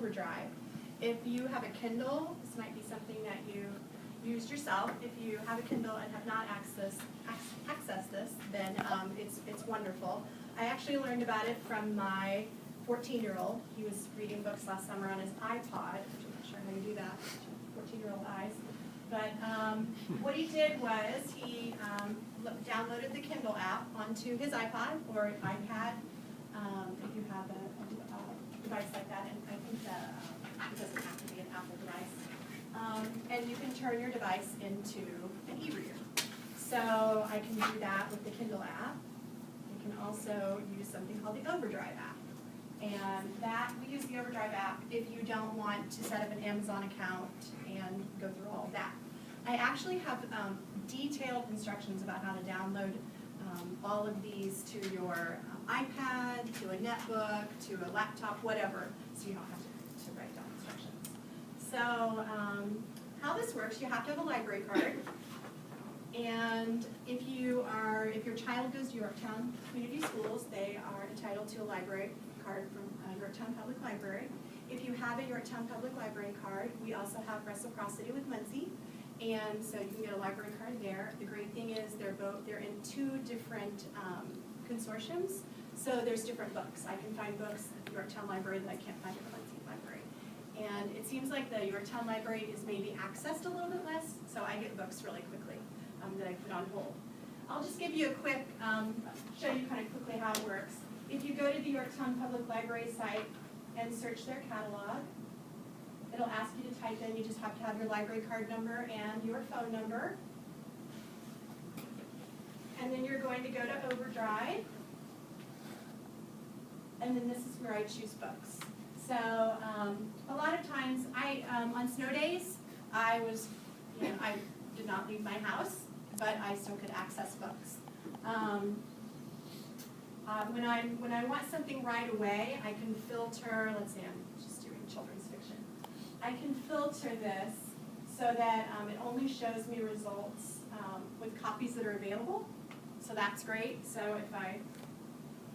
Overdrive. If you have a Kindle, this might be something that you used yourself. If you have a Kindle and have not accessed this, then it's wonderful. I actually learned about it from my 14-year-old. He was reading books last summer on his iPod, which I'm not sure how you do that, 14-year-old eyes. But what he did was he downloaded the Kindle app onto his iPod or iPad, if you have a device like that, and I think that it doesn't have to be an Apple device. And you can turn your device into an e-reader. So I can do that with the Kindle app. You can also use something called the Overdrive app. And that, we use the Overdrive app if you don't want to set up an Amazon account and go through all of that. I actually have detailed instructions about how to download all of these to your iPad, to a netbook, to a laptop, whatever, so you don't have to write down instructions. So how this works, you have to have a library card. And if your child goes to Yorktown Community Schools, they are entitled to a library card from Yorktown Public Library. If you have a Yorktown Public Library card, we also have reciprocity with Muncie, and so you can get a library card there. The great thing is they're in two different consortiums, so there's different books. I can find books at the Yorktown Library that I can't find at the Muncie Library. And it seems like the Yorktown Library is maybe accessed a little bit less, so I get books really quickly that I put on hold. I'll just give you a quick, show you kind of quickly how it works. If you go to the Yorktown Public Library site and search their catalog, it'll ask you to type in, you just have to have your library card number and your phone number. And then you're going to go to Overdrive. And then this is where I choose books. So a lot of times, on snow days, I did not leave my house, but I still could access books. When I want something right away, I can filter, let's say I'm just doing children's fiction. I can filter this so that it only shows me results with copies that are available. So that's great. So if I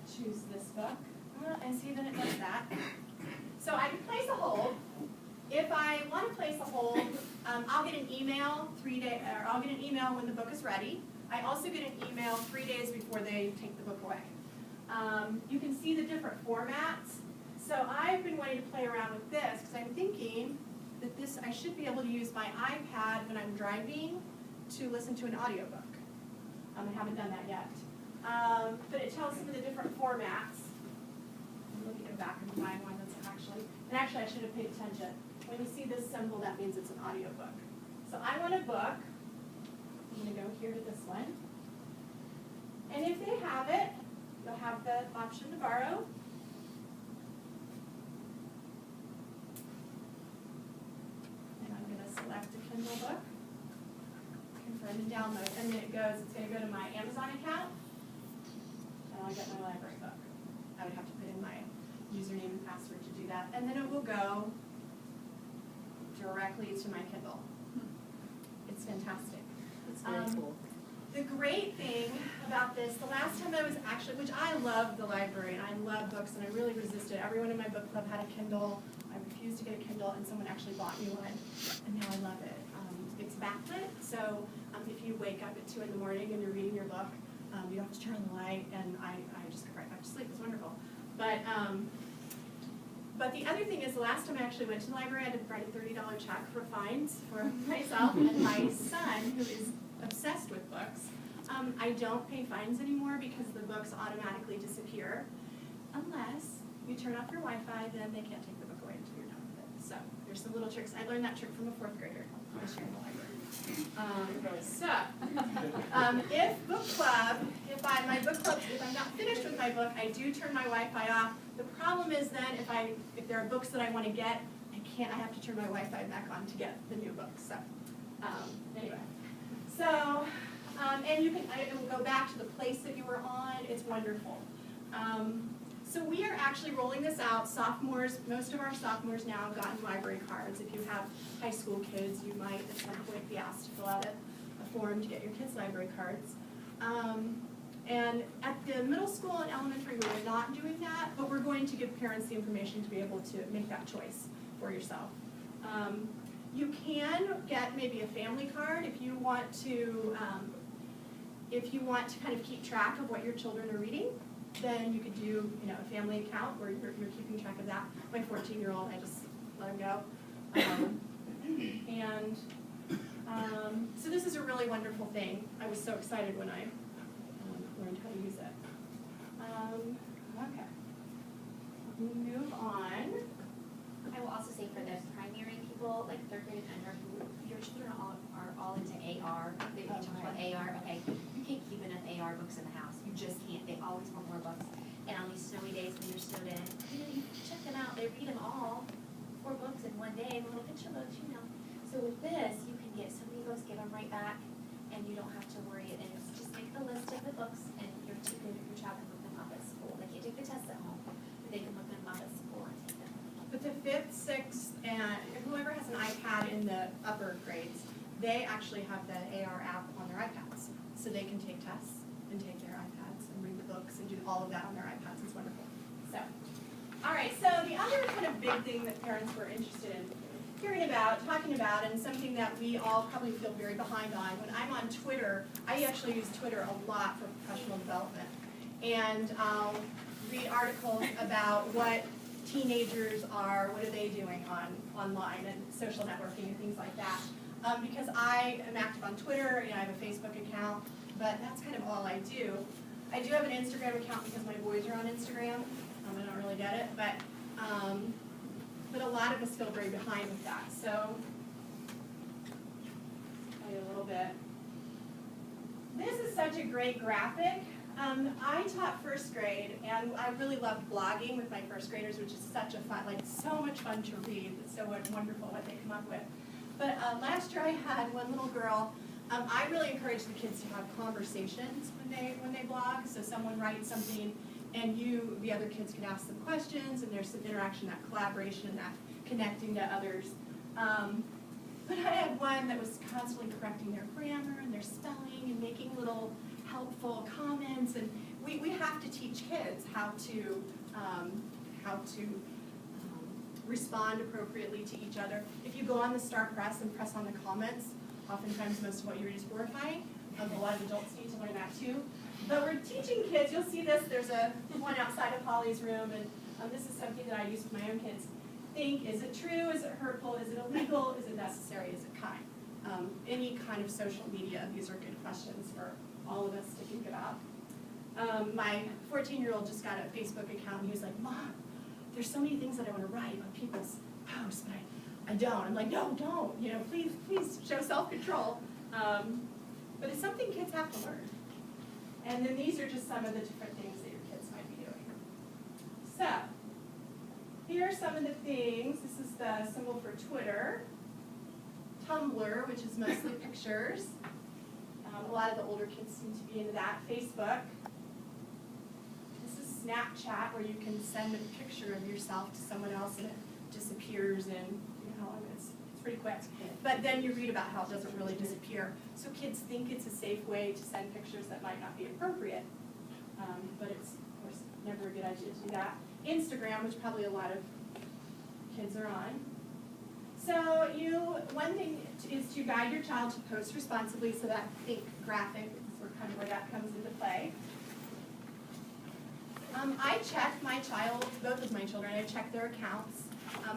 choose this book, and see, then it does that. So I can place a hold. If I want to place a hold, I'll get an email I'll get an email when the book is ready. I also get an email 3 days before they take the book away. You can see the different formats. So I've been wanting to play around with this because I'm thinking that I should be able to use my iPad when I'm driving to listen to an audiobook. I haven't done that yet. But it tells some of the different formats. I'm looking at the back of my one that's actually I should have paid attention. When you see this symbol, that means it's an audiobook. So I want a book. I'm going to go here to this one. And if they have it, you'll have the option to borrow. And I'm going to select a Kindle book, confirm and download. And then it's going to go to my Amazon account, and I'll get my library book. I would have to put in my username and password to do that. And then it will go directly to my Kindle. It's fantastic. It's very cool. The great thing about this, the last time I was actually, which I love the library and I love books and I really resisted. Everyone in my book club had a Kindle. I refused to get a Kindle and someone actually bought me one and now I love it. It's backlit, so if you wake up at 2 in the morning and you're reading your book, you don't have to turn on the light and I just go right back to sleep. It's wonderful. But the other thing is, the last time I actually went to the library, I had to write a $30 check for fines for myself and my son, who is obsessed with books. I don't pay fines anymore because the books automatically disappear. Unless you turn off your Wi-Fi, then they can't take the book away until you're done with it. So there's some little tricks. I learned that trick from a 4th grader this year in the library. If book club, if I'm not finished with my book, I do turn my Wi-Fi off. The problem is then if there are books that I want to get, I have to turn my Wi-Fi back on to get the new books. So anyway, and it will go back to the place that you were on. It's wonderful. So we are actually rolling this out. Sophomores, most of our sophomores now have gotten library cards. If you have high school kids, you might at some point be asked to fill out a form to get your kids' library cards. And at the middle school and elementary, we are not doing that, but we're going to give parents the information to be able to make that choice for yourself. You can get maybe a family card if you want to kind of keep track of what your children are reading. Then you could do a family account where you're keeping track of that. My 14-year-old, I just let him go. So this is a really wonderful thing. I was so excited when I learned how to use it. Okay. Move on. I will also say for the primary people, like 3rd grade and under, your children are all into AR. They talk about AR. Okay, you can't keep enough AR books in the house. You just can't. They always want more books. And on these snowy days when you're snowed in, you check them out. They read them all. 4 books in one day, little picture books, So with this, you can get so many books, give them right back, and you don't have to worry. And it's just make the list of the books, and your child can look them up at school. They can't take the tests at home, but they can look them up at school and take them. But the 5th, 6th, and whoever has an iPad in the upper grades, they actually have the AR app on their iPads. So they can take tests and take their iPads and read the books and do all of that on their iPads. It's wonderful. So, all right, so the other kind of big thing that parents were interested in hearing about, talking about, and something that we all probably feel very behind on. When I'm on Twitter, I actually use Twitter a lot for professional development. And I'll read articles about what teenagers are, what are they doing online and social networking and things like that. Because I am active on Twitter, I have a Facebook account, but that's kind of all I do. I do have an Instagram account because my boys are on Instagram. I don't really get it, but a lot of us feel very behind with that. So, I'll tell you a little bit. This is such a great graphic. I taught 1st grade, and I really loved blogging with my 1st graders, which is such a fun, so much fun to read. It's so wonderful what they come up with. But last year I had one little girl. I really encourage the kids to have conversations when they blog. So someone writes something, and the other kids can ask them questions, and there's some interaction, that collaboration, that connecting to others. But I had one that was constantly correcting their grammar and their spelling and making little helpful comments. And we have to teach kids how to respond appropriately to each other. If you go on the Star Press and press on the comments, oftentimes most of what you read is horrifying. A lot of adults need to learn that too. But we're teaching kids, you'll see this, there's one outside of Holly's room, and this is something that I use with my own kids. Think, is it true, is it hurtful, is it illegal, is it necessary, is it kind? Any kind of social media, these are good questions for all of us to think about. My 14-year-old just got a Facebook account, and he was like, Mom, there's so many things that I want to write on people's posts, but I don't. I'm like, no, don't. Please show self-control. But it's something kids have to learn. And then these are just some of the different things that your kids might be doing. So, here are some of the things. This is the symbol for Twitter. Tumblr, which is mostly pictures. A lot of the older kids seem to be into that. Facebook. This is Snapchat, where you can send a picture of yourself to someone else and it disappears in, it's pretty quick. But then you read about how it doesn't really disappear. So kids think it's a safe way to send pictures that might not be appropriate. But it's, of course, never a good idea to do that. Instagram, which probably a lot of kids are on. So one thing is to guide your child to post responsibly, so that think graphic is kind of where that comes into play. I check my child, both of my children, I check their accounts.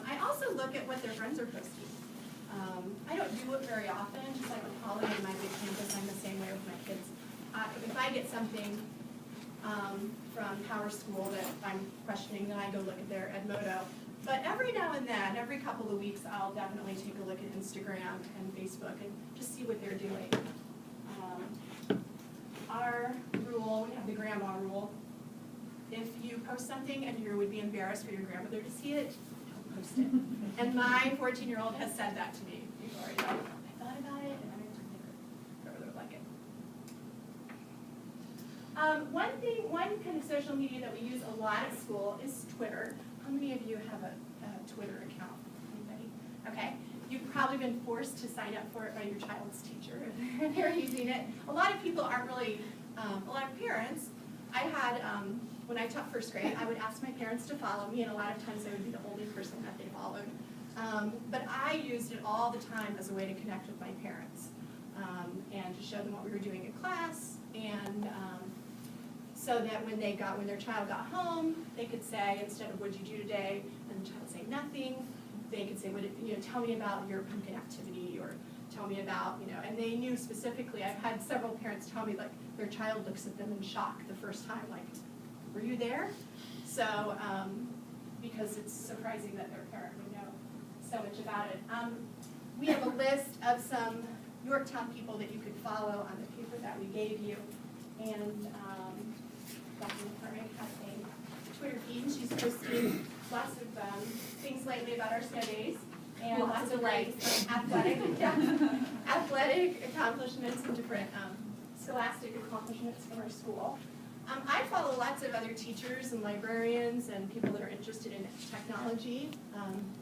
I also look at what their friends are posting. I don't do it very often, just like with Holly and my big campus, I'm the same way with my kids. If I get something from Power School that I'm questioning, then I go look at their Edmodo. But every now and then, every couple of weeks, I'll definitely take a look at Instagram and Facebook and just see what they're doing. Our rule, we have the grandma rule. If you post something and you would be embarrassed for your grandmother to see it, don't post it. And my 14-year-old has said that to me before. I thought about it, and I'm going to think her grandmother would like it. One kind of social media that we use a lot at school is Twitter. How many of you have a Twitter account? Anybody? Okay. You've probably been forced to sign up for it by your child's teacher. They're using it. A lot of people aren't really a lot of parents, I had, when I taught first grade, I would ask my parents to follow me, and a lot of times I would be the only person that they followed. But I used it all the time as a way to connect with my parents, and to show them what we were doing in class, and so that when their child got home, they could say, instead of "what'd you do today," and the child would say nothing, they could say, tell me about your pumpkin activity, or tell me about, and they knew specifically. I've had several parents tell me, like, their child looks at them in shock the first time, like, were you there? So, because it's surprising that their parent would know so much about it. We have a list of some Yorktown people that you could follow on the paper that we gave you, and Dr. McCormick has a Twitter feed. She's posting lots of things lately about our snow days, and lots of athletic accomplishments and different scholastic accomplishments from our school. I follow lots of other teachers and librarians and people that are interested in technology.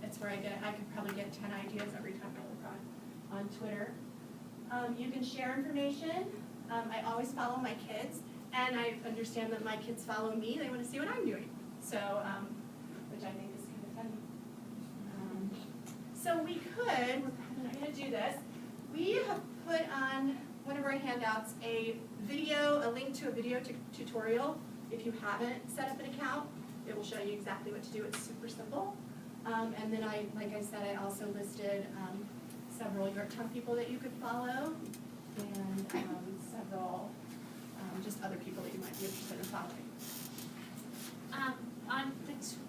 That's where I could probably get 10 ideas every time I look on Twitter. You can share information. I always follow my kids, and I understand that my kids follow me. They want to see what I'm doing, so which I think is kind of funny. So we could, I'm going to do this. We have put on one of our handouts a link to a video tutorial. If you haven't set up an account, it will show you exactly what to do. It's super simple. And then like I said, I also listed several Yorktown people that you could follow, and several just other people that you might be interested in following.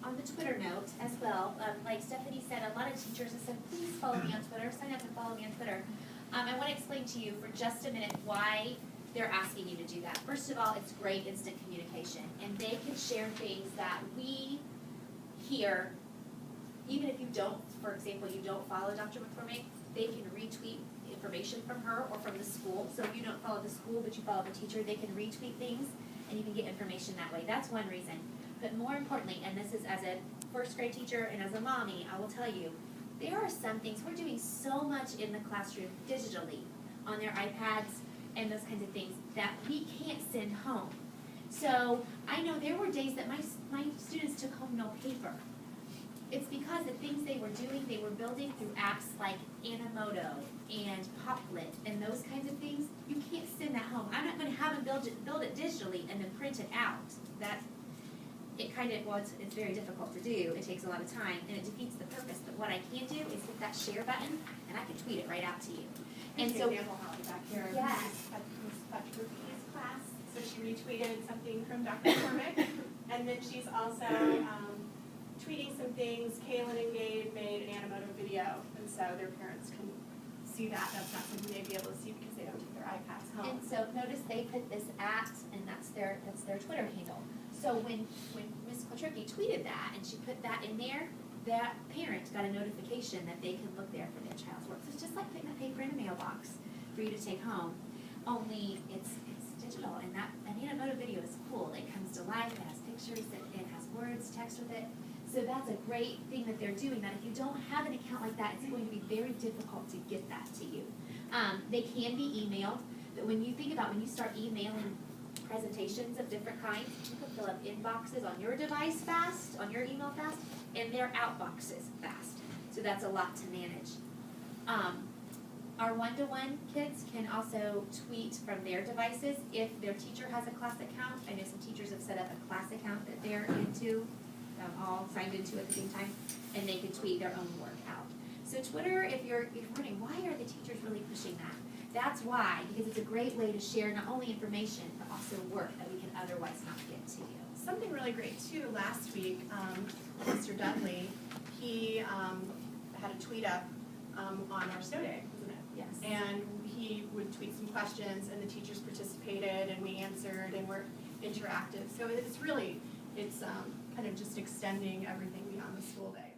On the Twitter note as well, like Stephanie said, a lot of teachers have said, please follow me on Twitter, sign up and follow me on Twitter. I want to explain to you for just a minute why they're asking you to do that. First of all, it's great instant communication, and they can share things that we hear, even if you don't, for example, you don't follow Dr. McCormick, they can retweet information from her or from the school. So if you don't follow the school but you follow the teacher, they can retweet things and you can get information that way. That's one reason. But more importantly, and this is as a first grade teacher and as a mommy, I will tell you, there are some things, we're doing so much in the classroom digitally on their iPads and those kinds of things that we can't send home. So I know there were days that my students took home no paper. It's because the things they were doing, they were building through apps like Animoto and Poplit and those kinds of things. You can't send that home. I'm not going to have them build it digitally and then print it out. It's very difficult to do. It takes a lot of time and it defeats the purpose. But what I can do is hit that share button and I can tweet it right out to you. And so, example, Holly, back here. Yes. Patrick class. So she retweeted something from Dr. McCormick, and then she's also tweeting some things. Kaylin and Gabe made an Animoto video, and so their parents can see that. That's not something they'd be able to see because they don't take their iPads home. And so notice they put this at, and that's their Twitter handle. So when Ms. Quattricki tweeted that, and she put that in there, that parent got a notification that they can look there for their child's work. So it's just like putting a paper in a mailbox for you to take home, only it's digital, and an Animoto video is cool. It comes to life, it has pictures, it has words, text with it. So that's a great thing that they're doing, that if you don't have an account like that, it's going to be very difficult to get that to you. They can be emailed, but when you think about when you start emailing presentations of different kinds, you can fill up inboxes on your device fast, on your email fast, and their outboxes fast. So that's a lot to manage. Our one-to-one kids can also tweet from their devices if their teacher has a class account. I know some teachers have set up a class account that they're into, all signed into at the same time, and they can tweet their own work out. So Twitter, if you're wondering, why are the teachers really pushing that? That's why, because it's a great way to share not only information, but also work that we can otherwise not get to you. Something really great too, last week, Mr. Dudley, he had a tweet up on our snow day, wasn't it? Yes. And he would tweet some questions, and the teachers participated, and we answered, and we're interactive. So it's kind of just extending everything beyond the school day.